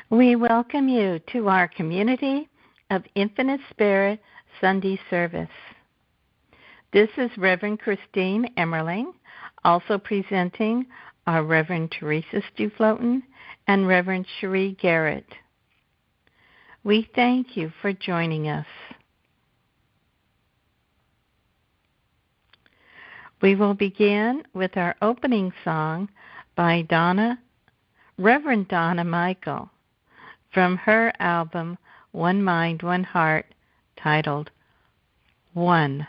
We welcome you to our Community of Infinite Spirit Sunday service. This is Reverend Christine Emmerling, also presenting our Reverend Teresa Stuefloten and Reverend Sheree Garrett. We thank you for joining us. We will begin with our opening song by Reverend Donna Michael, from her album One Mind, One Heart, titled One.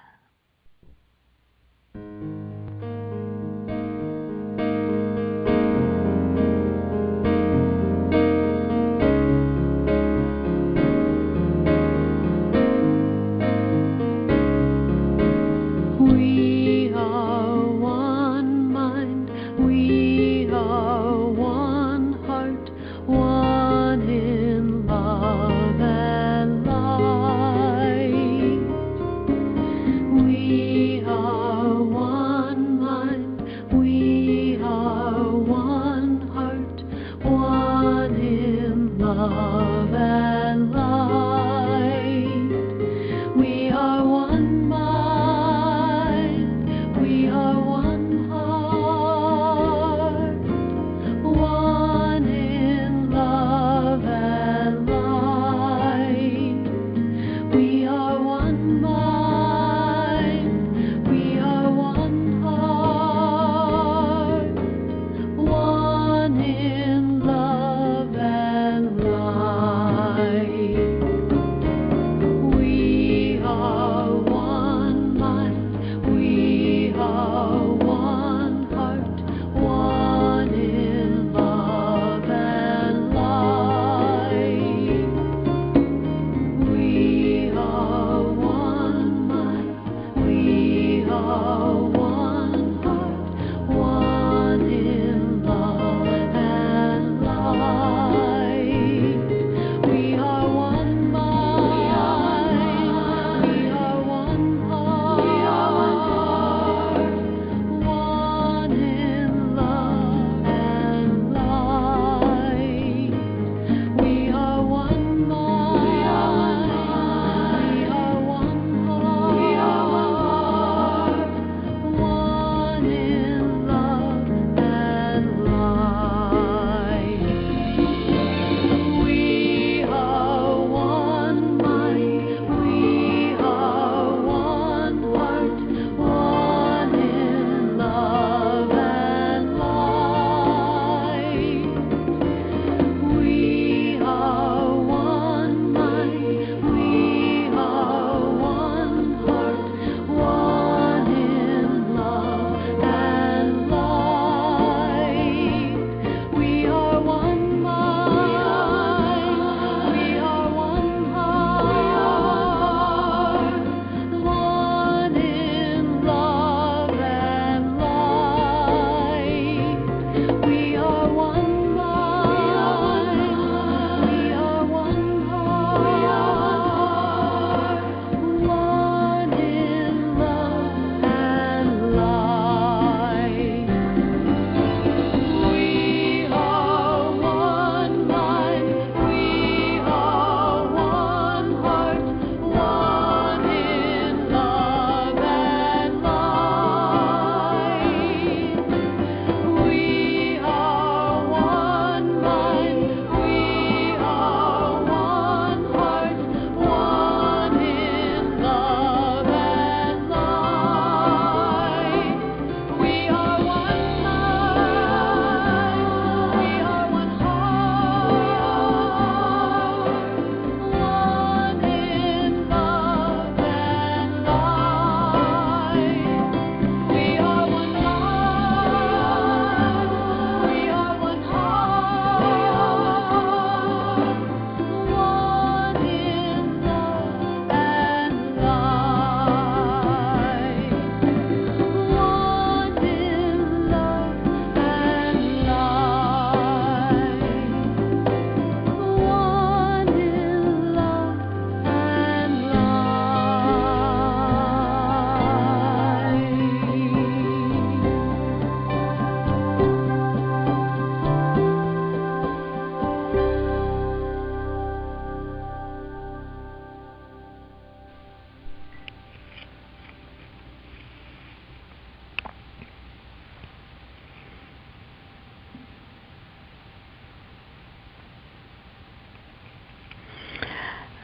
One in love and light.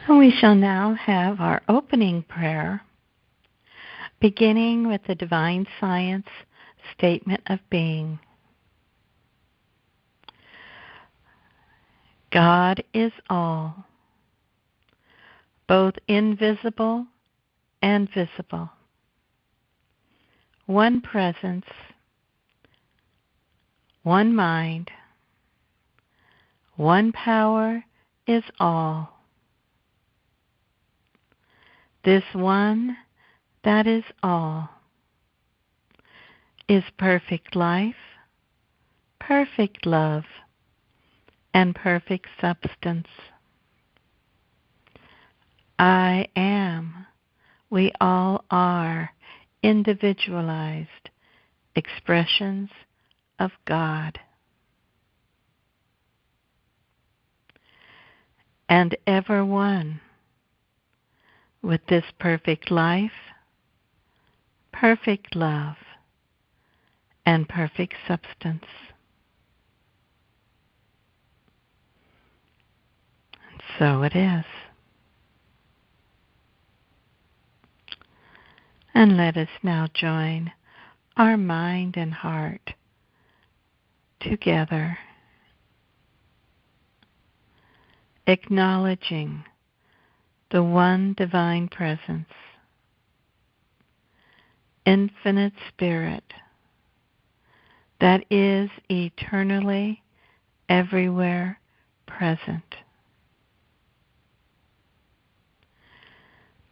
And we shall now have our opening prayer, beginning with the Divine Science Statement of Being. God is all, both invisible and visible. One presence, one mind, one power is all. This one that is all is perfect life, perfect love, and perfect substance. I am, we all are, individualized expressions of God. And ever one with this perfect life, perfect love, and perfect substance. And so it is. And let us now join our mind and heart together, acknowledging the one divine presence, infinite spirit, that is eternally everywhere present.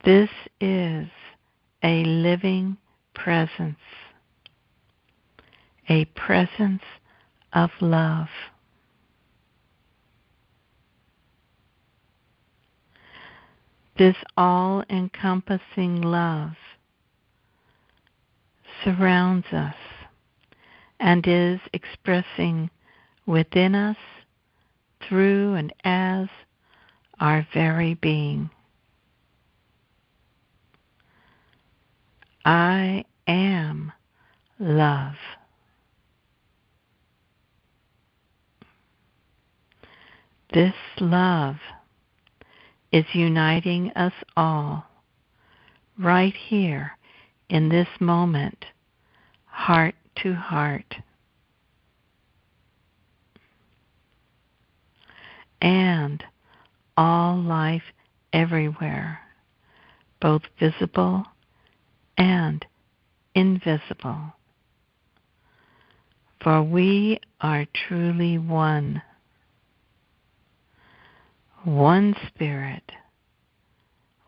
This is a living presence, a presence of love. This all-encompassing love surrounds us and is expressing within us, through and as our very being. I am love. This love is uniting us all right here in this moment, heart to heart. And all life everywhere, both visible and invisible. For we are truly one. One spirit,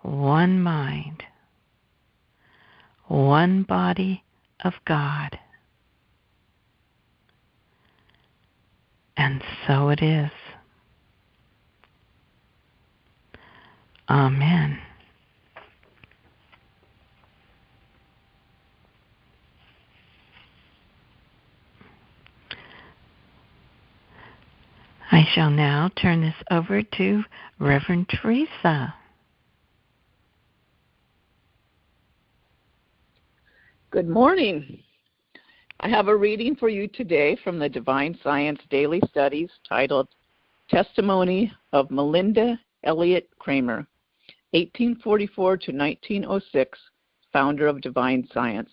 one mind, one body of God. And so it is. Amen. I shall now turn this over to Reverend Teresa. Good morning. I have a reading for you today from the Divine Science Daily Studies titled Testimony of Melinda Elliott Kramer, 1844 to 1906, founder of Divine Science.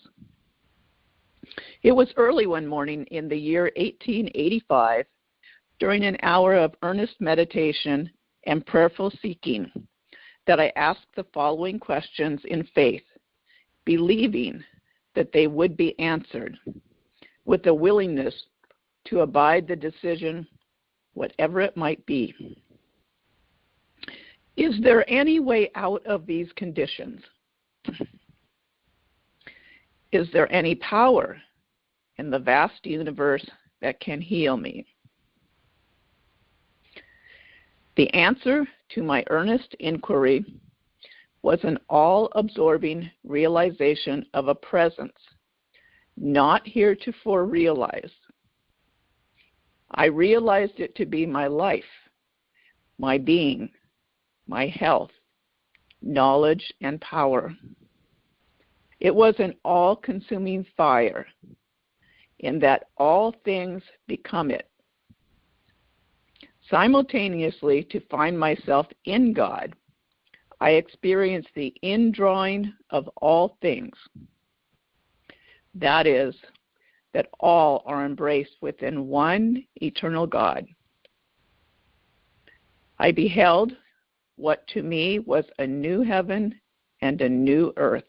It was early one morning in the year 1885, during an hour of earnest meditation and prayerful seeking, that I asked the following questions in faith, believing that they would be answered, with a willingness to abide the decision, whatever it might be. Is there any way out of these conditions? Is there any power in the vast universe that can heal me? The answer to my earnest inquiry was an all-absorbing realization of a presence not heretofore realized. I realized it to be my life, my being, my health, knowledge, and power. It was an all-consuming fire, in that all things become it. Simultaneously, to find myself in God I experience the indrawing of all things. That is, that all are embraced within one eternal God. I beheld what to me was a new heaven and a new earth.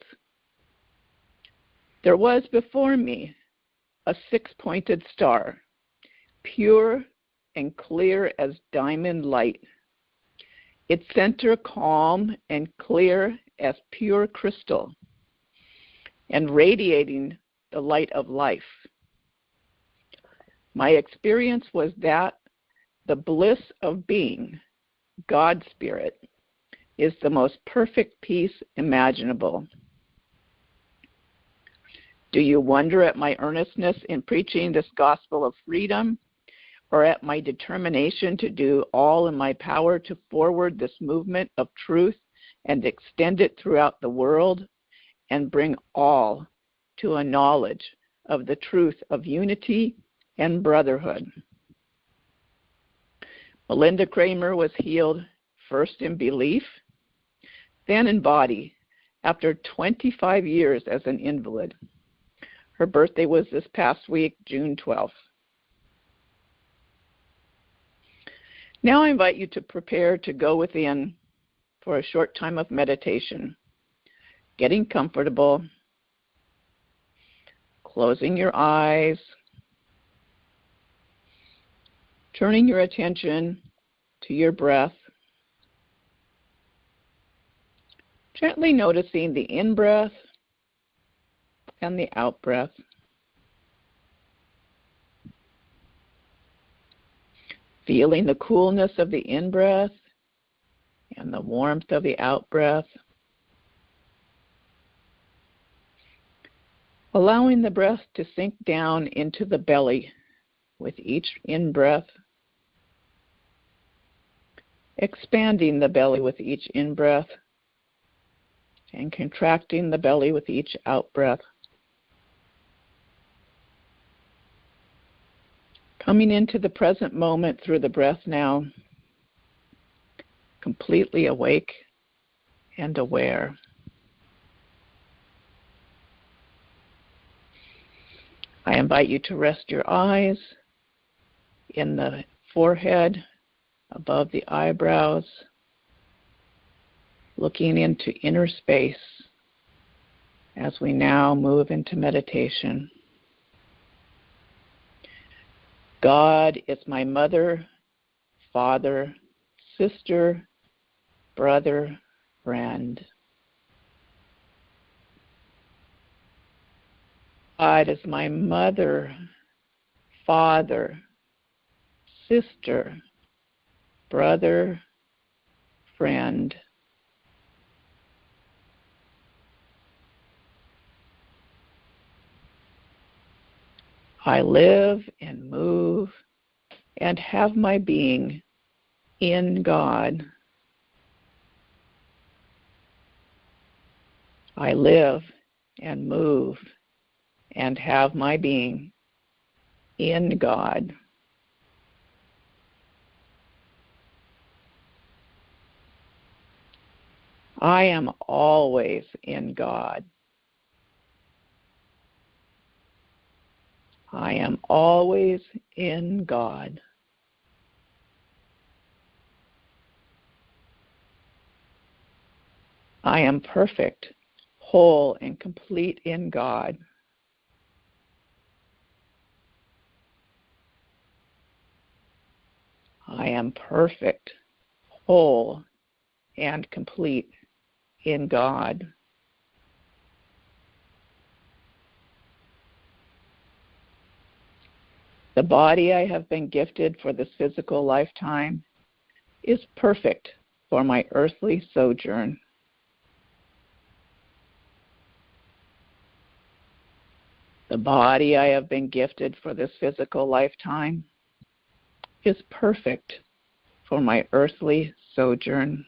There was before me a six-pointed star, pure and clear as diamond light, its center calm and clear as pure crystal, and radiating the light of life. My experience was that the bliss of being, God's Spirit, is the most perfect peace imaginable. Do you wonder at my earnestness in preaching this gospel of freedom, or at my determination to do all in my power to forward this movement of truth and extend it throughout the world and bring all to a knowledge of the truth of unity and brotherhood? Melinda Kramer was healed first in belief, then in body, after 25 years as an invalid. Her birthday was this past week, June 12th. Now I invite you to prepare to go within for a short time of meditation, getting comfortable, closing your eyes, turning your attention to your breath, gently noticing the in-breath and the out-breath. Feeling the coolness of the in-breath and the warmth of the out-breath. Allowing the breath to sink down into the belly with each in-breath. Expanding the belly with each in-breath and contracting the belly with each out-breath. Coming into the present moment through the breath now, completely awake and aware. I invite you to rest your eyes in the forehead, above the eyebrows, looking into inner space as we now move into meditation. God is my mother, father, sister, brother, friend. God is my mother, father, sister, brother, friend. I live and move and have my being in God. I live and move and have my being in God. I am always in God. I am always in God. I am perfect, whole, and complete in God. I am perfect, whole, and complete in God. The body I have been gifted for this physical lifetime is perfect for my earthly sojourn. The body I have been gifted for this physical lifetime is perfect for my earthly sojourn.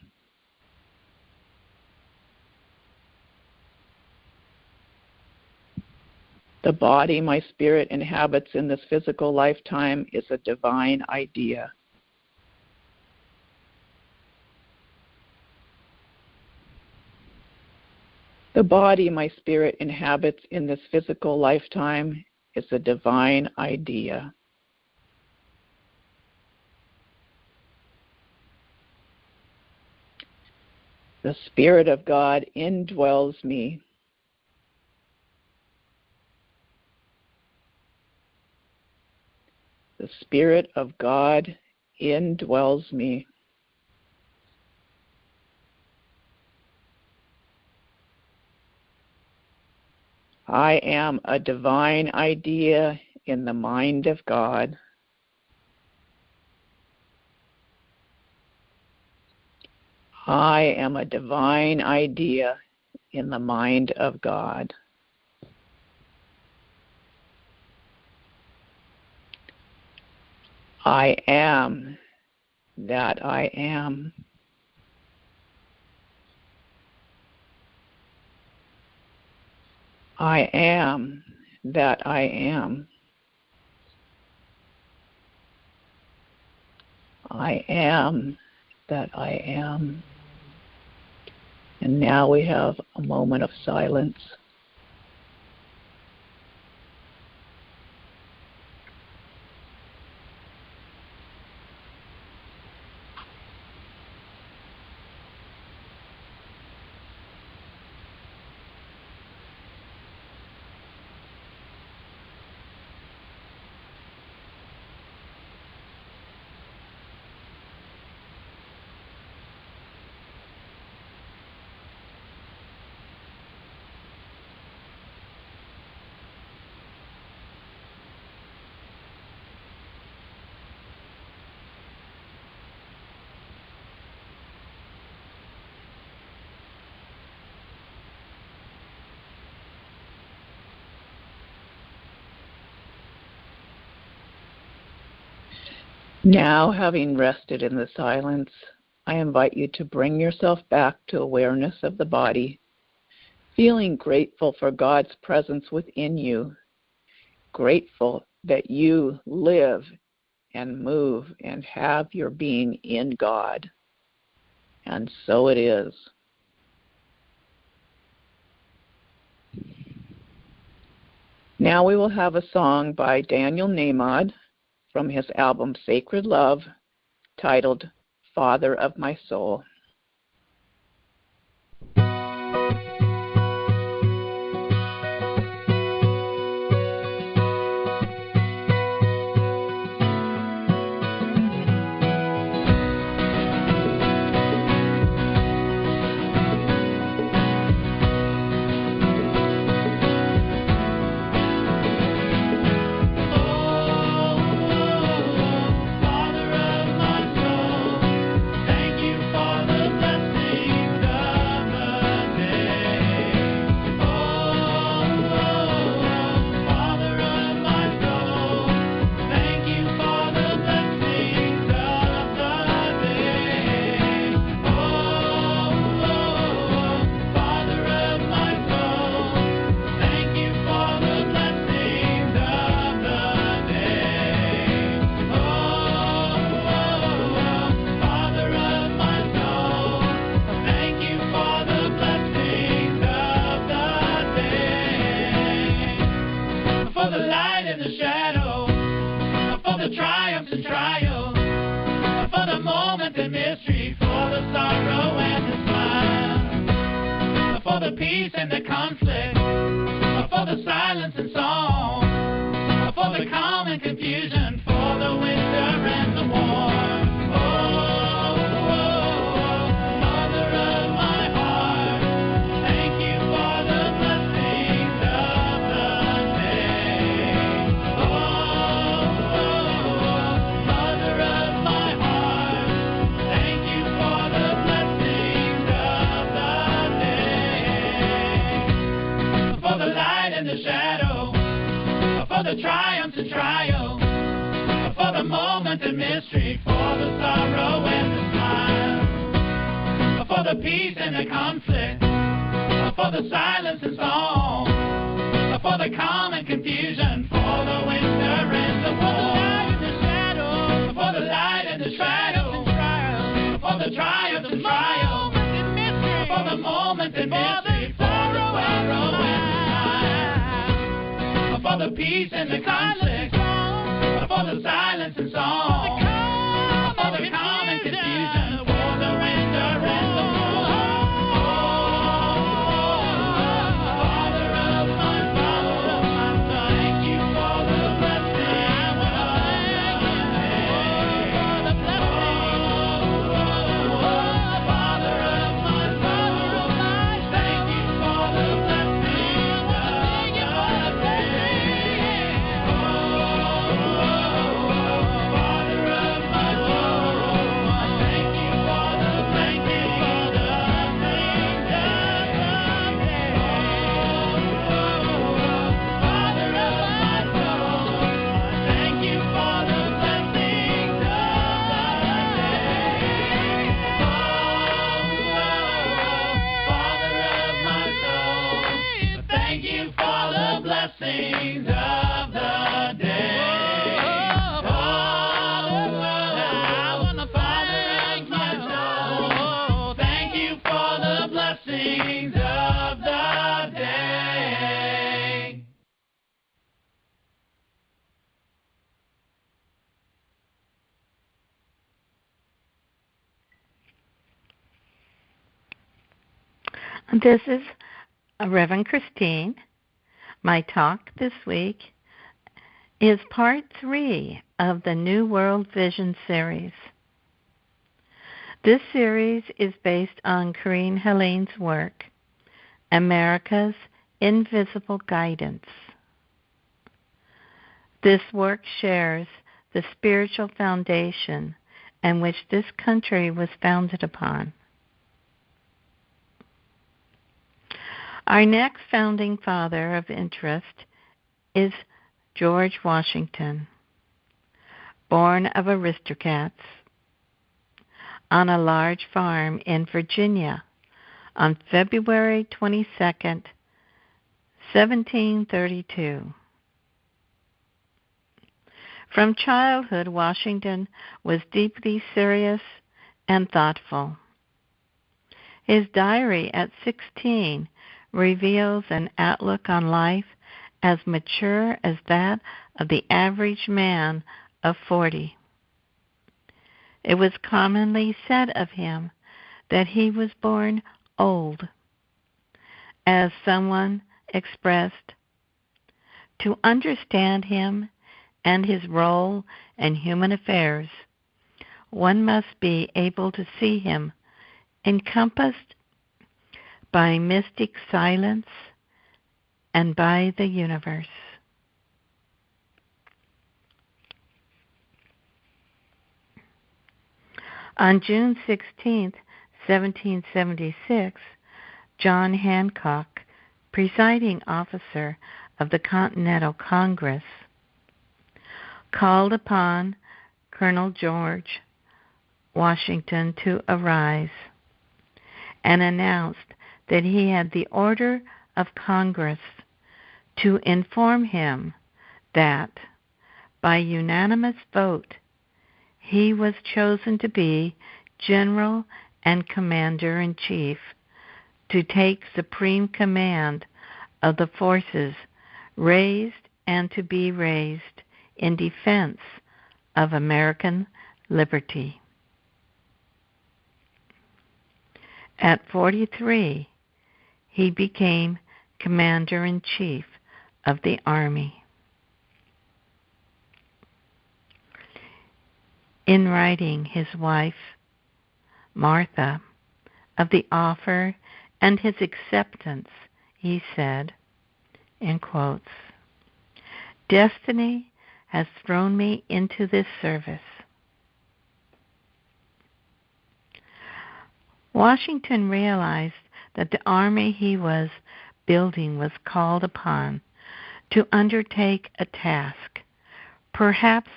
The body my spirit inhabits in this physical lifetime is a divine idea. The body my spirit inhabits in this physical lifetime is a divine idea. The Spirit of God indwells me. The Spirit of God indwells me. I am a divine idea in the mind of God. I am a divine idea in the mind of God. I am that I am. I am that I am. I am that I am. And now we have a moment of silence. Now, having rested in the silence, I invite you to bring yourself back to awareness of the body, feeling grateful for God's presence within you, grateful that you live and move and have your being in God. And so it is. Now we will have a song by Daniel Nahmod from his album Sacred Love, titled Father of My Soul. Peace and the conflict, for the silence and song, for the calm and confusion, for the winter and the warm. Oh, Mother of my heart, thank you for the blessings of the day. Oh, Mother of my heart, thank you for the blessings of the day. For the light and the shadow, for the triumphs and trials, for the moment and mystery, for the sorrow and the smile, for the peace and the conflict, for the silence and song, for the calm and confusion, for the winter and the warm, for the light and the shadow, for the triumphs and trials, for the moment and mystery, for the the peace and the conflict, for the silence and song, for the calm and confusion, for the winter and the moon. Father of my soul, thank you for the blessing of the day. Father of my soul, thank you for the blessing of the blessings of the day. I want to thank my soul. Thank you for the blessings of the day. This is Reverend Christine. My talk this week is part 3 of the New World Vision series. This series is based on Corrine Helene's work, America's Invisible Guidance. This work shares the spiritual foundation in which this country was founded upon. Our next founding father of interest is George Washington, born of aristocrats, on a large farm in Virginia on February 22nd, 1732. From childhood, Washington was deeply serious and thoughtful. His diary at 16 reveals an outlook on life as mature as that of the average man of 40. It was commonly said of him that he was born old. As someone expressed, to understand him and his role in human affairs, one must be able to see him encompassed by mystic silence and by the universe. On June 16, 1776, John Hancock, presiding officer of the Continental Congress, called upon Colonel George Washington to arise and announced that he had the order of Congress to inform him that, by unanimous vote, he was chosen to be General and Commander-in-Chief, to take supreme command of the forces raised and to be raised in defense of American liberty. At 43, he became Commander-in-Chief of the Army. In writing his wife, Martha, of the offer and his acceptance, he said, in quotes, "Destiny has thrown me into this service." Washington realized that the army he was building was called upon to undertake a task, perhaps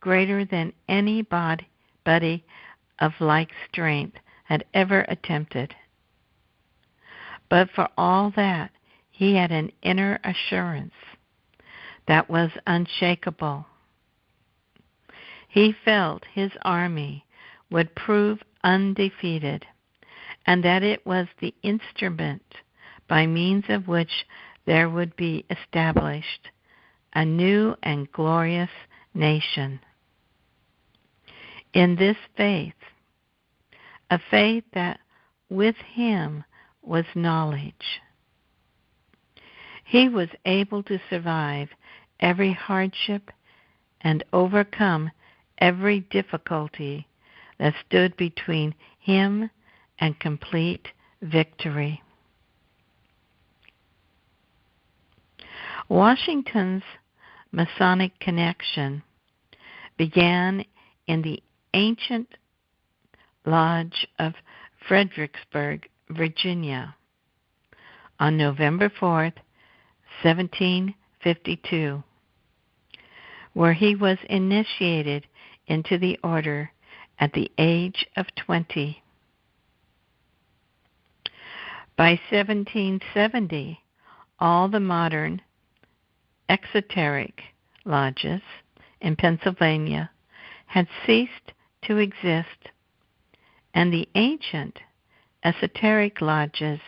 greater than anybody of like strength had ever attempted. But for all that, he had an inner assurance that was unshakable. He felt his army would prove undefeated, and that it was the instrument by means of which there would be established a new and glorious nation. In this faith, a faith that with him was knowledge, he was able to survive every hardship and overcome every difficulty that stood between him and complete victory. Washington's Masonic connection began in the ancient Lodge of Fredericksburg, Virginia, on November 4th, 1752, where he was initiated into the order at the age of 20. By 1770, all the modern exoteric lodges in Pennsylvania had ceased to exist, and the ancient esoteric lodges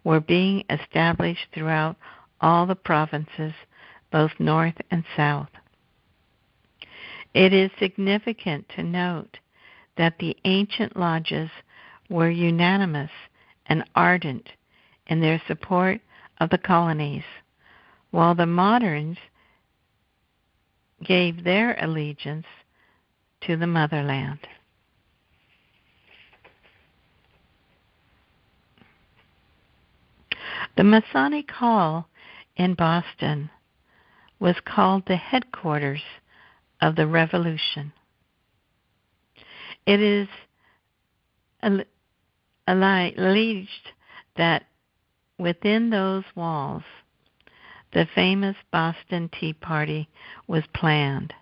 were being established throughout all the provinces, both north and south. It is significant to note that the ancient lodges were unanimous and ardent in their support of the colonies, while the moderns gave their allegiance to the motherland. The Masonic Hall in Boston was called the headquarters of the Revolution. It is alleged that within those walls, the famous Boston Tea Party was planned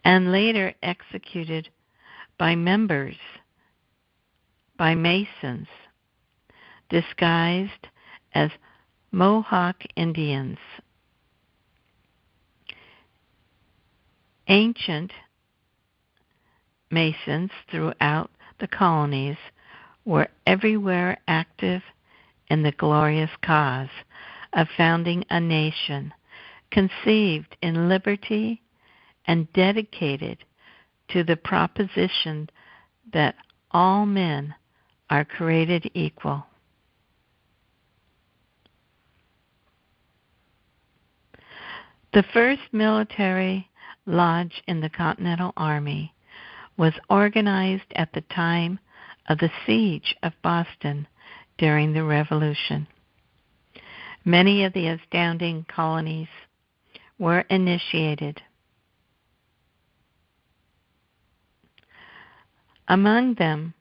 and later executed by Masons disguised as Mohawk Indians. Ancient Masons throughout the colonies were everywhere active in the glorious cause of founding a nation conceived in liberty and dedicated to the proposition that all men are created equal. The first military lodge in the Continental Army was organized at the time of the siege of Boston during the Revolution. Many of the astounding colonies were initiated. Among them,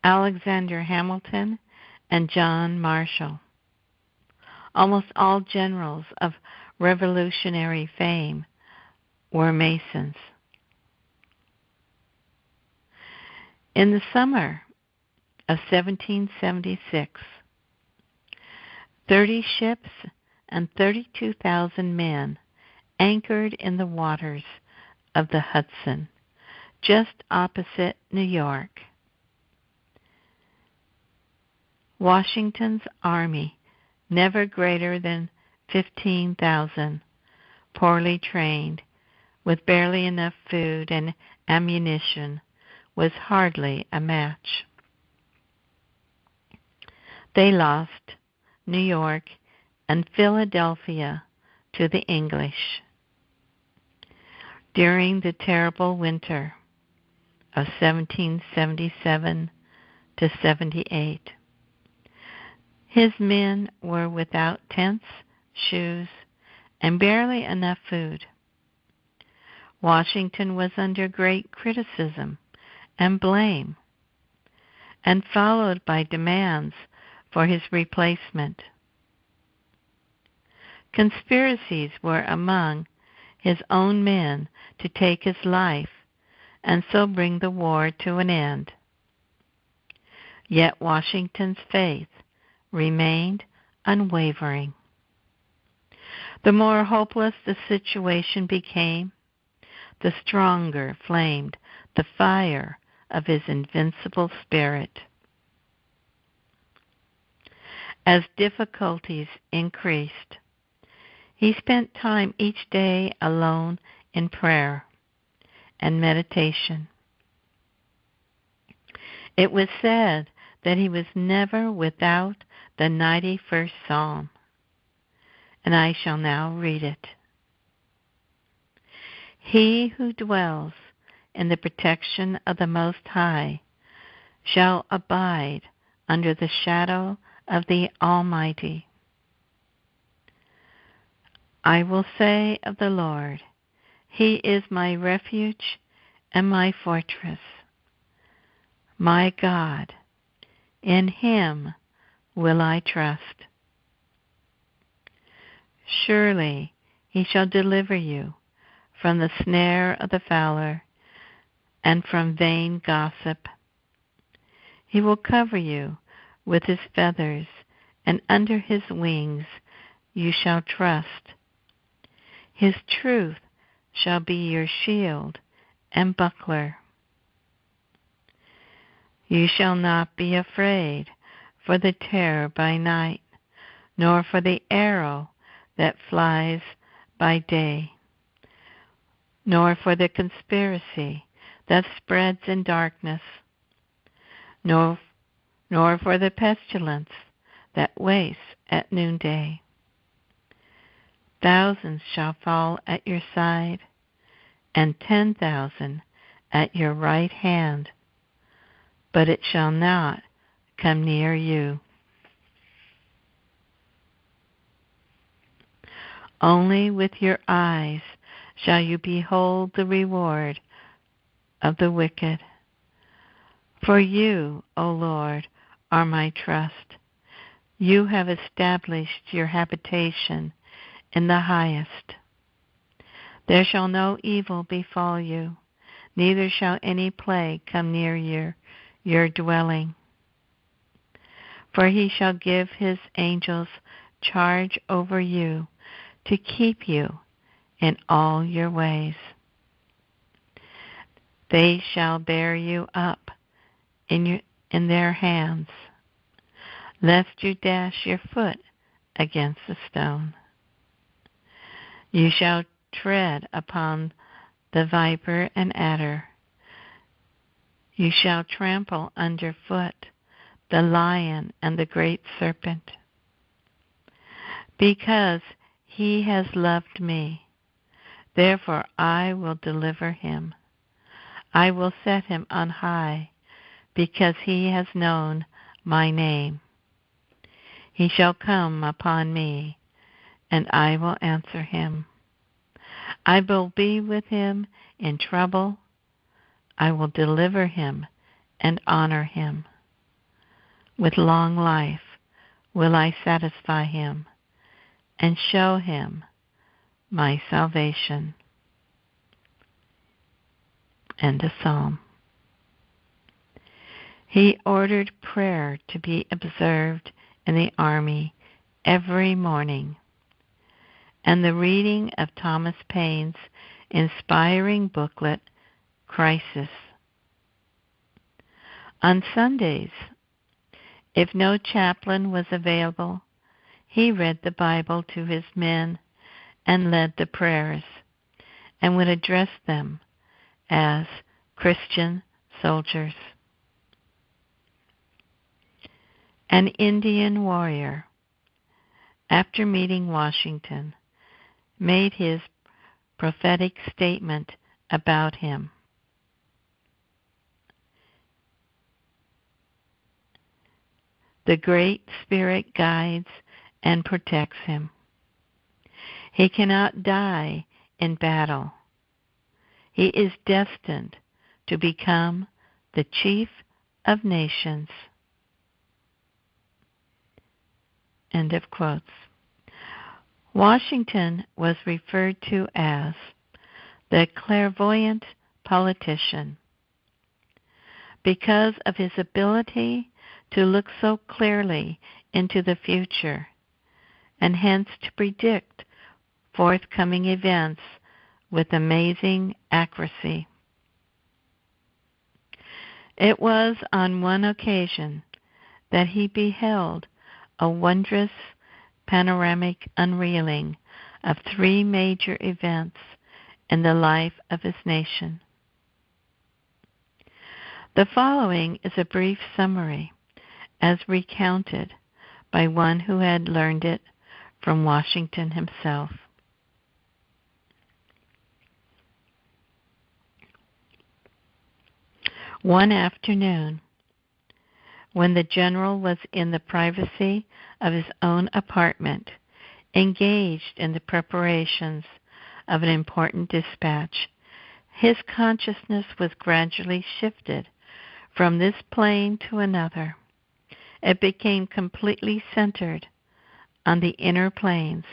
Alexander Hamilton and John Marshall. Almost all generals of Revolutionary fame were Masons. In the summer of 1776, 30 ships and 32,000 men anchored in the waters of the Hudson, just opposite New York. Washington's army, never greater than 15,000, poorly trained, with barely enough food and ammunition, was hardly a match. They lost New York and Philadelphia to the English during the terrible winter of 1777 to 78. His men were without tents, shoes, and barely enough food. Washington was under great criticism and blame, and followed by demands for his replacement. Conspiracies were among his own men to take his life and so bring the war to an end. Yet Washington's faith remained unwavering. The more hopeless the situation became, the stronger flamed the fire of his invincible spirit. As difficulties increased, He spent time each day alone in prayer and meditation. It was said that he was never without the 91st Psalm, and I shall now read it. He who dwells in the protection of the Most High shall abide under the shadow of the Almighty. I will say of the Lord, He is my refuge and my fortress, my God, in Him will I trust. Surely He shall deliver you from the snare of the fowler and from vain gossip. He will cover you with His feathers, and under His wings you shall trust. His truth shall be your shield and buckler. You shall not be afraid for the terror by night, nor for the arrow that flies by day, nor for the conspiracy that spreads in darkness, nor for the pestilence that wastes at noonday. Thousands shall fall at your side, and 10,000 at your right hand, but it shall not come near you. Only with your eyes shall you behold the reward of the wicked. For you, O Lord, are my trust. You have established your habitation in the highest. There shall no evil befall you, neither shall any plague come near your dwelling. For He shall give His angels charge over you to keep you in all your ways. They shall bear you up in their hands, lest you dash your foot against a stone. You shall tread upon the viper and adder. You shall trample underfoot the lion and the great serpent. Because He has loved me, therefore I will deliver him. I will set him on high, because he has known my name. He shall come upon me, and I will answer him. I will be with him in trouble. I will deliver him and honor him. With long life will I satisfy him and show him my salvation. End of Psalm. He ordered prayer to be observed in the army every morning, and the reading of Thomas Paine's inspiring booklet, Crisis. On Sundays, if no chaplain was available, he read the Bible to his men and led the prayers, and would address them as Christian soldiers. An Indian warrior, after meeting Washington, made his prophetic statement about him. The Great Spirit guides and protects him. He cannot die in battle. He is destined to become the chief of nations. End of quotes. Washington was referred to as the clairvoyant politician because of his ability to look so clearly into the future and hence to predict forthcoming events with amazing accuracy. It was on one occasion that he beheld a wondrous panoramic unveiling of three major events in the life of his nation. The following is a brief summary as recounted by one who had learned it from Washington himself. One afternoon, when the general was in the privacy of his own apartment, engaged in the preparations of an important dispatch, his consciousness was gradually shifted from this plane to another. It became completely centered on the inner planes,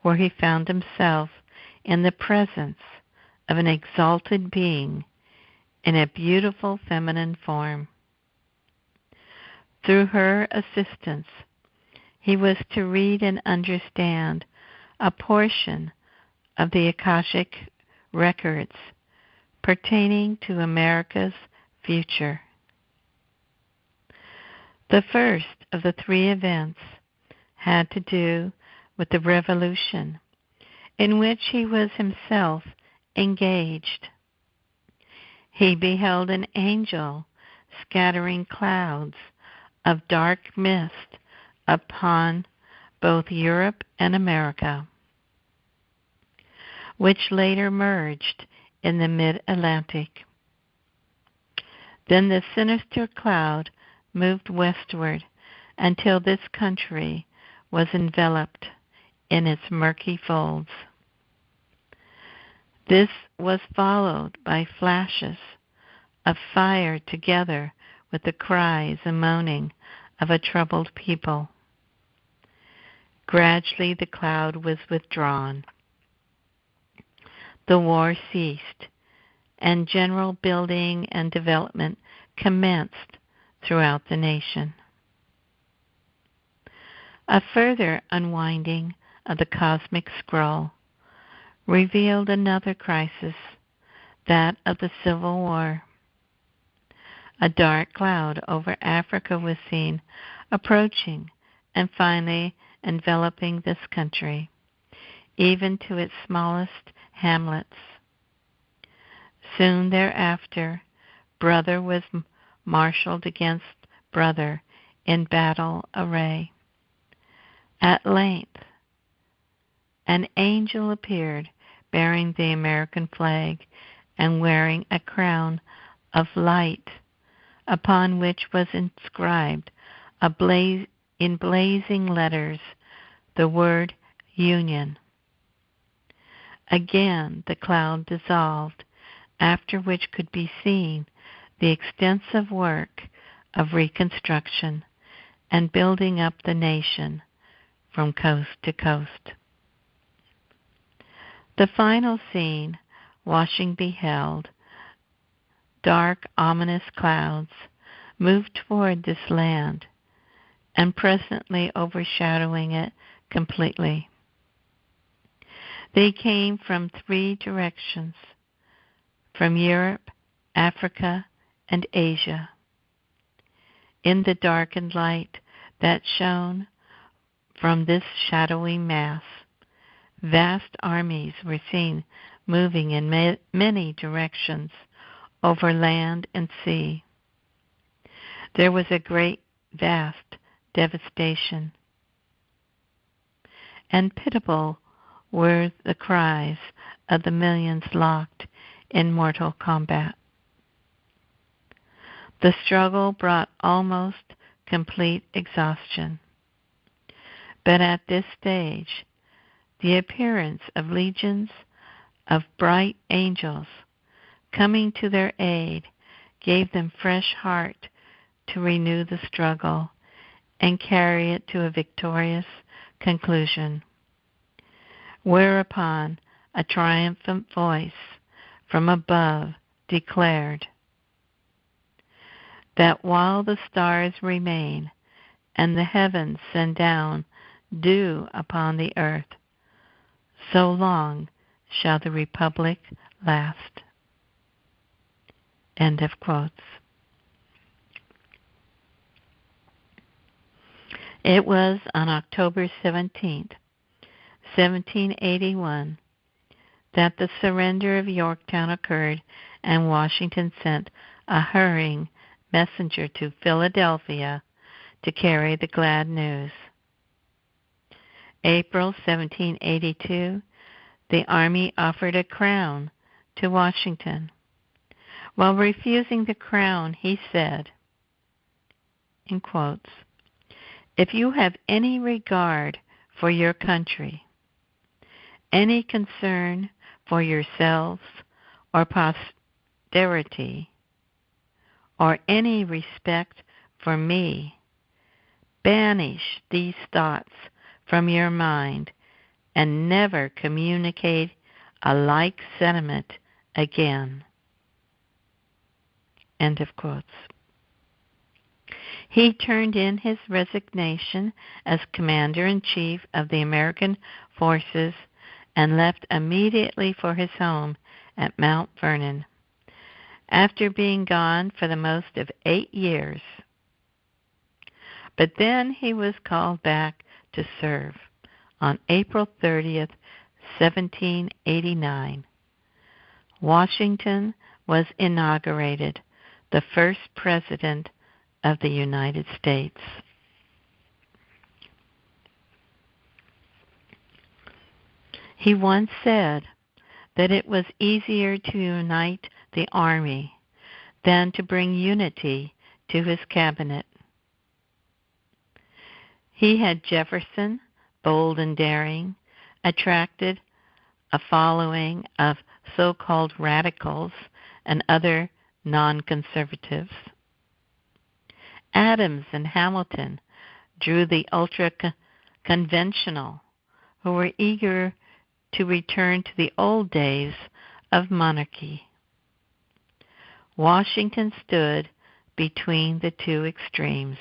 where he found himself in the presence of an exalted being in a beautiful feminine form. Through her assistance, he was to read and understand a portion of the Akashic records pertaining to America's future. The first of the three events had to do with the revolution in which he was himself engaged. He beheld an angel scattering clouds of dark mist upon both Europe and America, which later merged in the mid-Atlantic. Then the sinister cloud moved westward until this country was enveloped in its murky folds. This was followed by flashes of fire together with the cries and moaning of a troubled people. Gradually the cloud was withdrawn. The war ceased, and general building and development commenced throughout the nation. A further unwinding of the cosmic scroll revealed another crisis, that of the Civil War. A dark cloud over Africa was seen approaching and finally enveloping this country, even to its smallest hamlets. Soon thereafter, brother was marshaled against brother in battle array. At length, an angel appeared bearing the American flag and wearing a crown of light, upon which was inscribed in blazing letters the word Union. Again the cloud dissolved, after which could be seen the extensive work of reconstruction and building up the nation from coast to coast. The final scene Washington beheld, dark, ominous clouds moved toward this land and presently overshadowing it completely. They came from three directions, from Europe, Africa, and Asia. In the darkened light that shone from this shadowy mass, vast armies were seen moving in many directions over land and sea. There was a great, vast devastation, and pitiable were the cries of the millions locked in mortal combat. The struggle brought almost complete exhaustion. But at this stage, the appearance of legions of bright angels coming to their aid gave them fresh heart to renew the struggle and carry it to a victorious conclusion. Whereupon a triumphant voice from above declared that while the stars remain and the heavens send down dew upon the earth, so long shall the Republic last. End of quotes. It was on October 17th, 1781, that the surrender of Yorktown occurred, and Washington sent a hurrying messenger to Philadelphia to carry the glad news. April 1782, the Army offered a crown to Washington. While refusing the crown, he said, in quotes, "If you have any regard for your country, any concern for yourselves or posterity, or any respect for me, banish these thoughts from your mind and never communicate a like sentiment again." End of quotes. He turned in his resignation as Commander-in-Chief of the American forces and left immediately for his home at Mount Vernon, after being gone for the most of 8 years. But then he was called back to serve on April 30th, 1789. Washington was inaugurated the first President of the United States. He once said that it was easier to unite the Army than to bring unity to his cabinet. He had Jefferson, bold and daring, attracted a following of so-called radicals and other non-conservatives. Adams and Hamilton drew the ultra-conventional, who were eager to return to the old days of monarchy. Washington stood between the two extremes.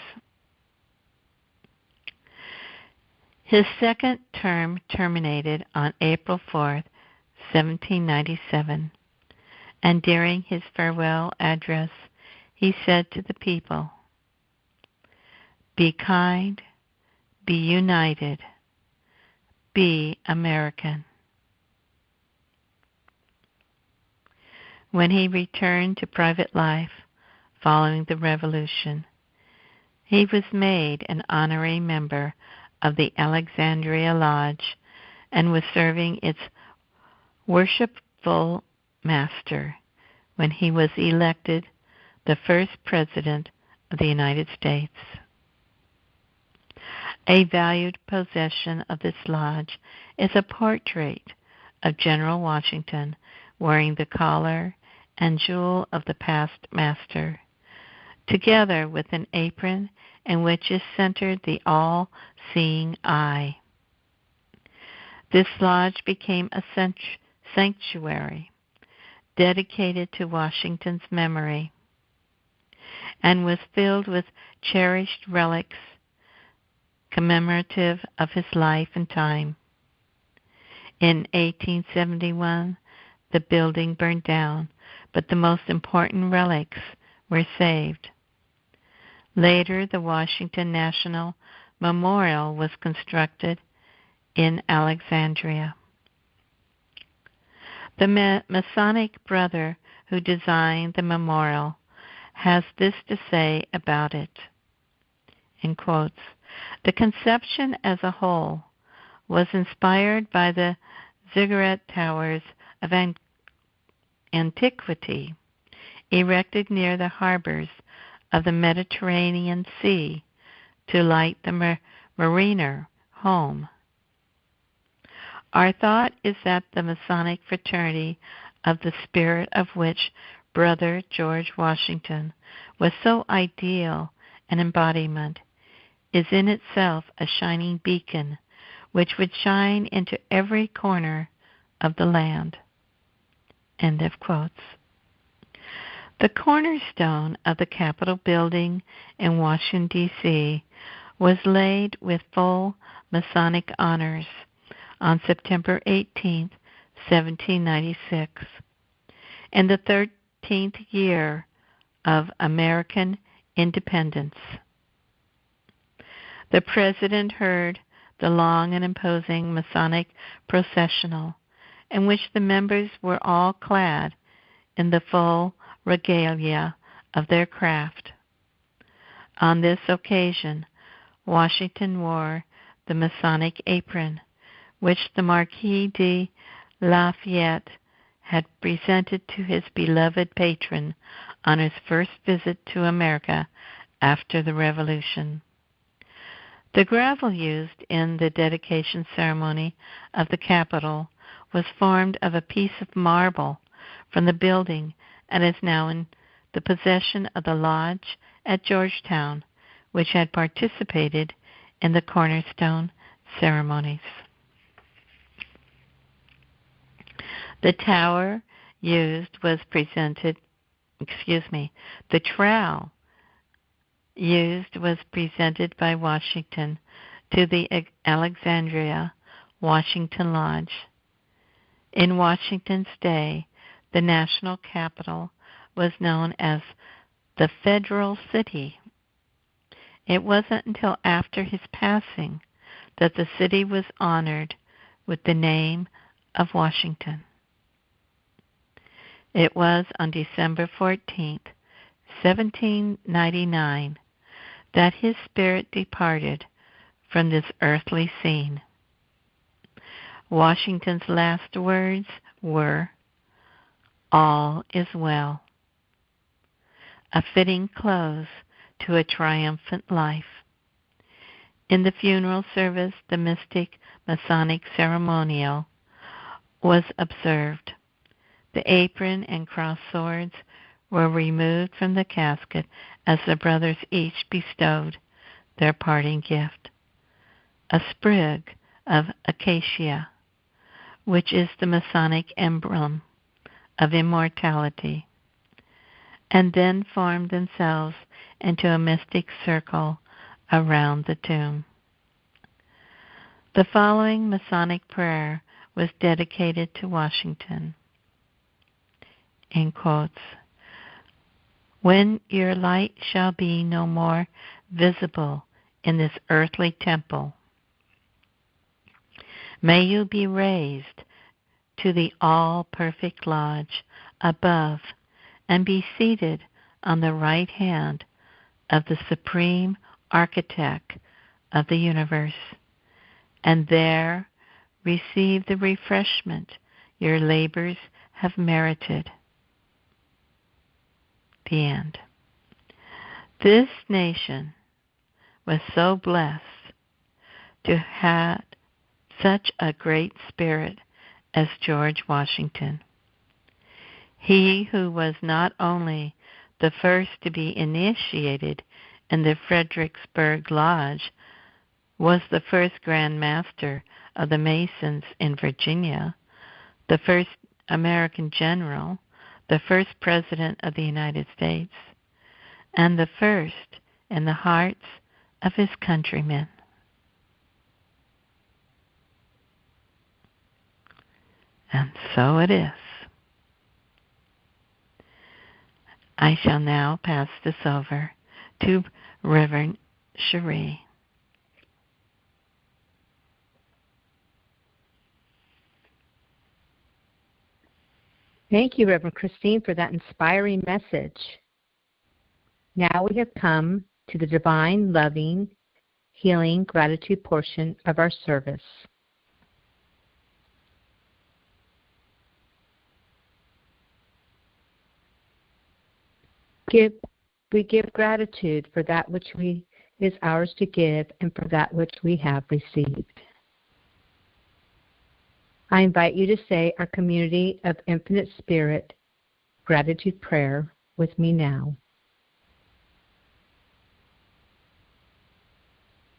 His second term terminated on April 4th, 1797, and during his farewell address, he said to the people, "Be kind, be united, be American." When he returned to private life following the Revolution, he was made an honorary member of the Alexandria Lodge and was serving its worshipful master when he was elected the first President of the United States. A valued possession of this lodge is a portrait of General Washington wearing the collar and jewel of the past master, together with an apron in which is centered the all-seeing eye. This lodge became a sanctuary dedicated to Washington's memory and was filled with cherished relics commemorative of his life and time. In 1871, the building burned down, but the most important relics were saved. Later, the Washington National Memorial was constructed in Alexandria. The Masonic brother who designed the memorial has this to say about it, in quotes, "The conception as a whole was inspired by the ziggurat towers of antiquity erected near the harbors of the Mediterranean Sea to light the mariner home. Our thought is that the Masonic fraternity, of the spirit of which Brother George Washington was so ideal an embodiment, is in itself a shining beacon which would shine into every corner of the land." End of quotes. The cornerstone of the Capitol building in Washington, D.C. was laid with full Masonic honors on September 18, 1796, in the 13th year of American independence. The President heard the long and imposing Masonic processional, in which the members were all clad in the full regalia of their craft. On this occasion, Washington wore the Masonic apron, which the Marquis de Lafayette had presented to his beloved patron on his first visit to America after the Revolution. The gravel used in the dedication ceremony of the Capitol was formed of a piece of marble from the building and is now in the possession of the Lodge at Georgetown, which had participated in the cornerstone ceremonies. The trowel used was presented by Washington to the Alexandria Washington Lodge. In Washington's day, the national capital was known as the Federal City. It wasn't until after his passing that the city was honored with the name of Washington. It was on December 14th, 1799, that his spirit departed from this earthly scene. Washington's last words were, "All is well," a fitting close to a triumphant life. In the funeral service, the mystic Masonic ceremonial was observed. The apron and cross swords were removed from the casket as the brothers each bestowed their parting gift, a sprig of acacia, which is the Masonic emblem of immortality, and then formed themselves into a mystic circle around the tomb. The following Masonic prayer was dedicated to Washington. In quotes, "When your light shall be no more visible in this earthly temple, may you be raised to the all-perfect lodge above and be seated on the right hand of the Supreme Architect of the universe, and there receive the refreshment your labors have merited." The end. This nation was so blessed to have such a great spirit as George Washington. He who was not only the first to be initiated in the Fredericksburg Lodge was the first Grand Master of the Masons in Virginia, the first American general, the first President of the United States, and the first in the hearts of his countrymen. And so it is. I shall now pass this over to Reverend Sheree. Thank you, Reverend Christine, for that inspiring message. Now we have come to the divine, loving, healing, gratitude portion of our service. We give gratitude for that which is ours to give and for that which we have received. I invite you to say our Community of Infinite Spirit gratitude prayer with me now.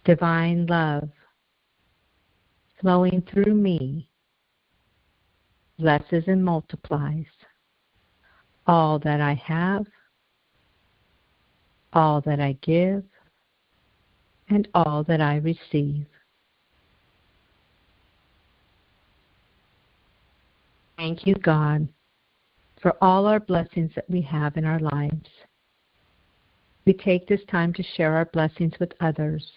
Divine love flowing through me blesses and multiplies all that I have, all that I give, and all that I receive. Thank you, God, for all our blessings that we have in our lives. We take this time to share our blessings with others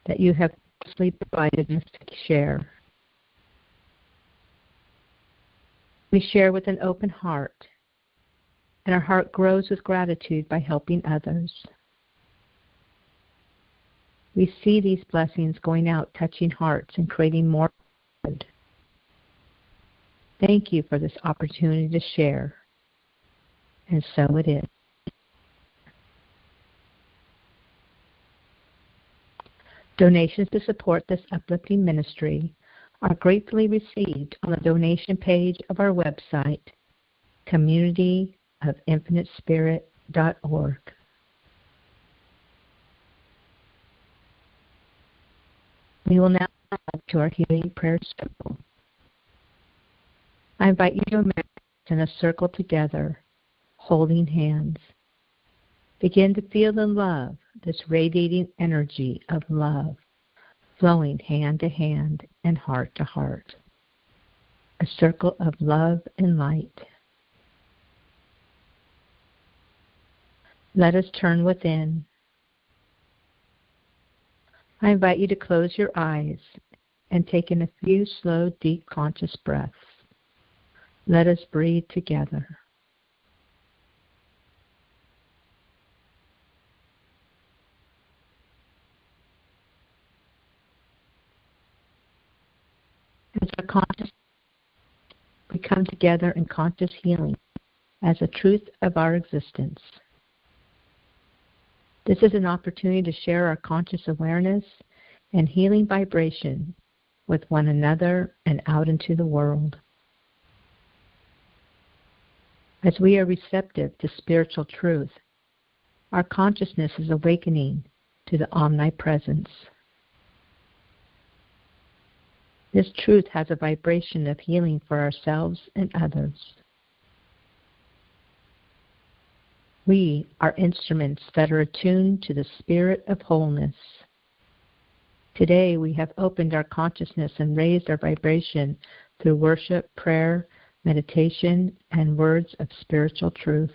that you have generously provided us to share. We share with an open heart, and our heart grows with gratitude by helping others. We see these blessings going out, touching hearts, and creating more good. Thank you for this opportunity to share. And so it is. Donations to support this uplifting ministry are gratefully received on the donation page of our website, communityofinfinitespirit.org. We will now move to our healing prayer circle. I invite you to imagine in a circle together, holding hands. Begin to feel the love, this radiating energy of love, flowing hand to hand and heart to heart. A circle of love and light. Let us turn within. I invite you to close your eyes and take in a few slow, deep, conscious breaths. Let us breathe together. As our conscious, we come together in conscious healing as a truth of our existence. This is an opportunity to share our conscious awareness and healing vibration with one another and out into the world. As we are receptive to spiritual truth, our consciousness is awakening to the omnipresence. This truth has a vibration of healing for ourselves and others. We are instruments that are attuned to the spirit of wholeness. Today we have opened our consciousness and raised our vibration through worship, prayer, meditation, and words of spiritual truth.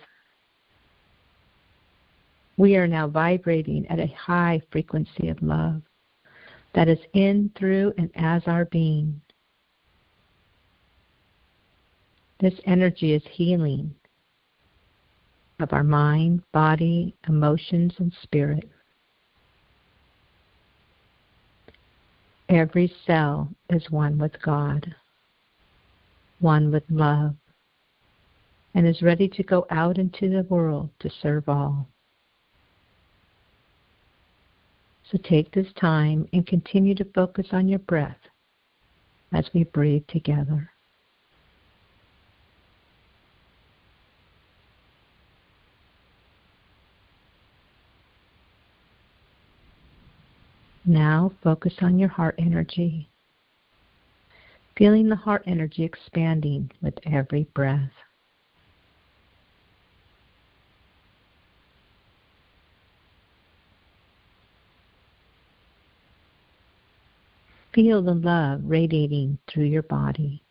We are now vibrating at a high frequency of love that is in, through, and as our being. This energy is healing of our mind, body, emotions, and spirit. Every cell is one with God, one with love, and is ready to go out into the world to serve all. So take this time and continue to focus on your breath as we breathe together. Now focus on your heart energy, feeling the heart energy expanding with every breath. Feel the love radiating through your body.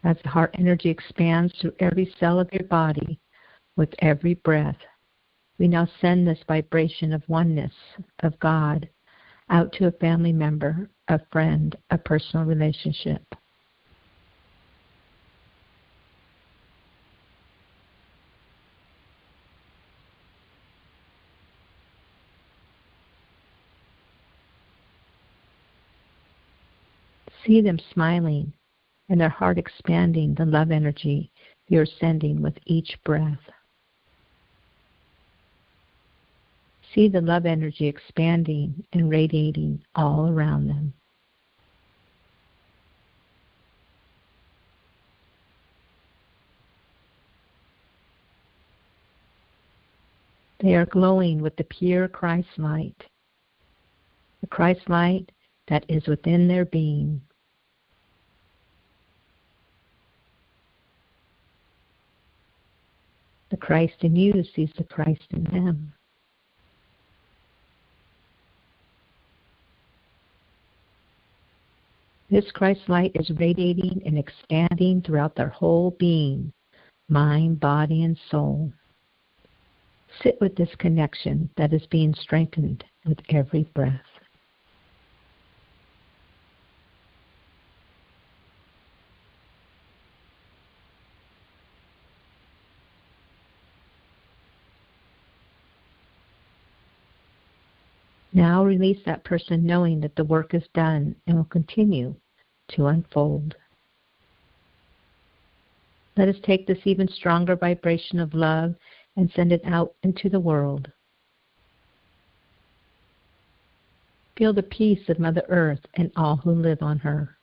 As the heart energy expands through every cell of your body with every breath, we now send this vibration of oneness, of God, out to a family member, a friend, a personal relationship. See them smiling and their heart expanding the love energy you're sending with each breath. See the love energy expanding and radiating all around them. They are glowing with the pure Christ light, the Christ light that is within their being. The Christ in you sees the Christ in them. This Christ light is radiating and expanding throughout their whole being, mind, body, and soul. Sit with this connection that is being strengthened with every breath. Now release that person knowing that the work is done and will continue to unfold. Let us take this even stronger vibration of love and send it out into the world. Feel the peace of Mother Earth and all who live on her.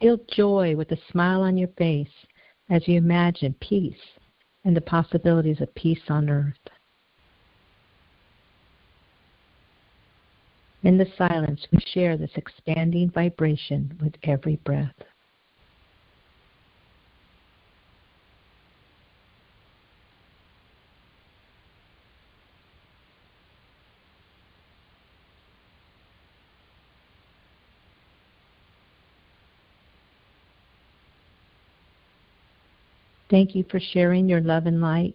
Feel joy with a smile on your face as you imagine peace and the possibilities of peace on earth. In the silence, we share this expanding vibration with every breath. Thank you for sharing your love and light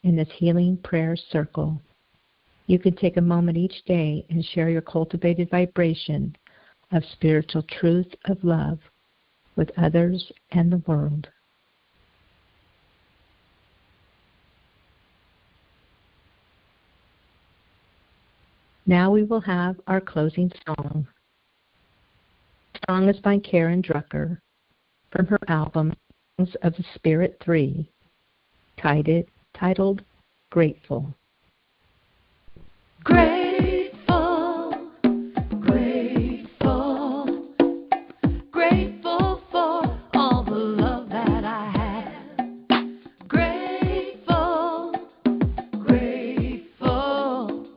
in this healing prayer circle. You can take a moment each day and share your cultivated vibration of spiritual truth of love with others and the world. Now we will have our closing song. The song is by Karen Drucker from her album Songs of the Spirit 3, titled Grateful. Grateful, grateful, grateful for all the love that I have. Grateful, grateful,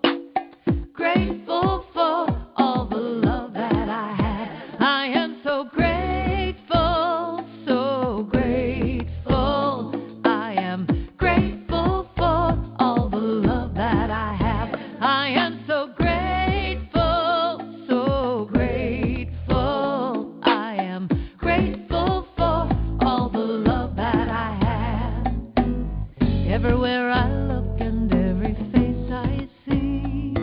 grateful for all the love that I have. I am so grateful, so grateful. I am grateful for all the love that I have. I am so grateful, so grateful. I am grateful for all the love that I have. Everywhere I look and every face I see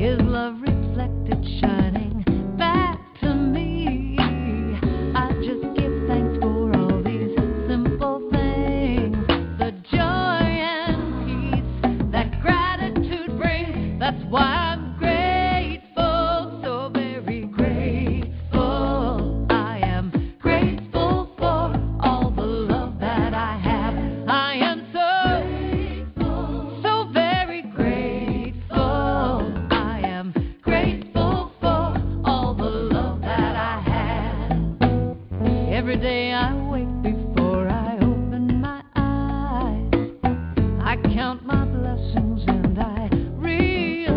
is love reflected, shining back to me. I just give thanks for all these simple things, the joy and peace that gratitude brings. That's why I'm grateful, so very grateful. I am grateful for all the love that I have. I am so grateful, so very grateful. I am grateful for all the love that I have. Every day I wake before I open my eyes, I count my blessings and I realize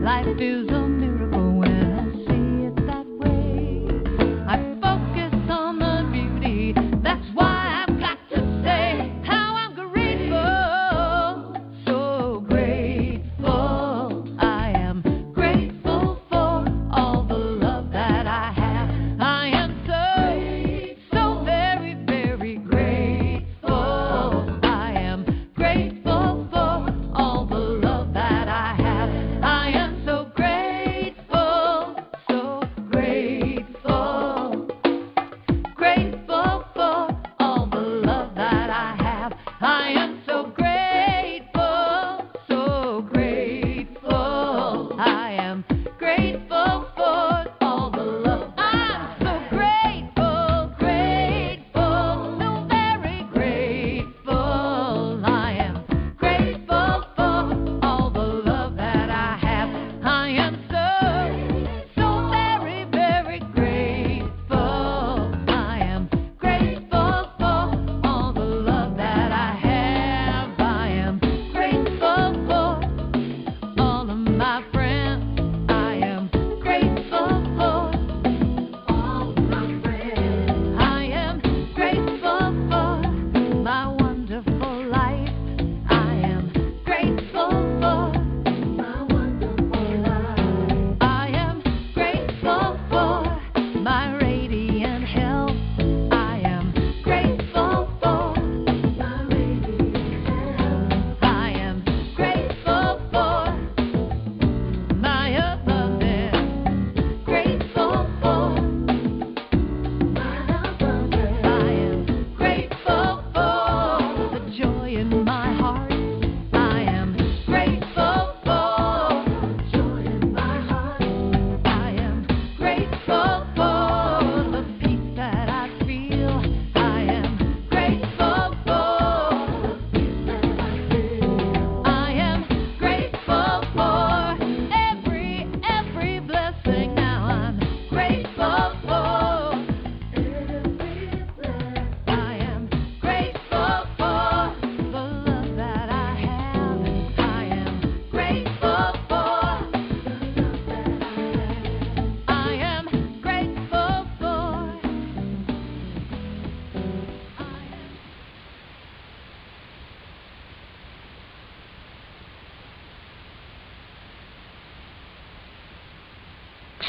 life is a miracle when I see it that way. I focus on the beauty, that's why I've got to say how I'm grateful, so grateful. I am grateful for all the love that I have. I am so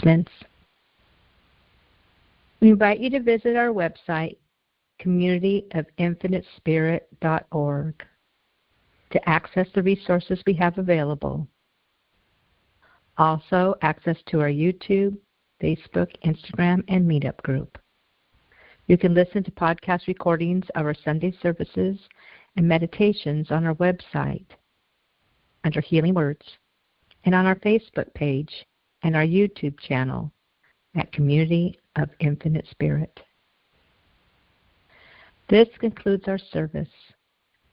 Announcements. We invite you to visit our website, communityofinfinitespirit.org, to access the resources we have available. Also, access to our YouTube, Facebook, Instagram, and Meetup group. You can listen to podcast recordings of our Sunday services and meditations on our website under Healing Words, and on our Facebook page and our YouTube channel at Community of Infinite Spirit. This concludes our service.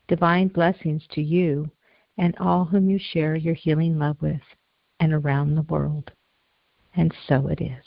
Divine blessings to you and all whom you share your healing love with and around the world. And so it is.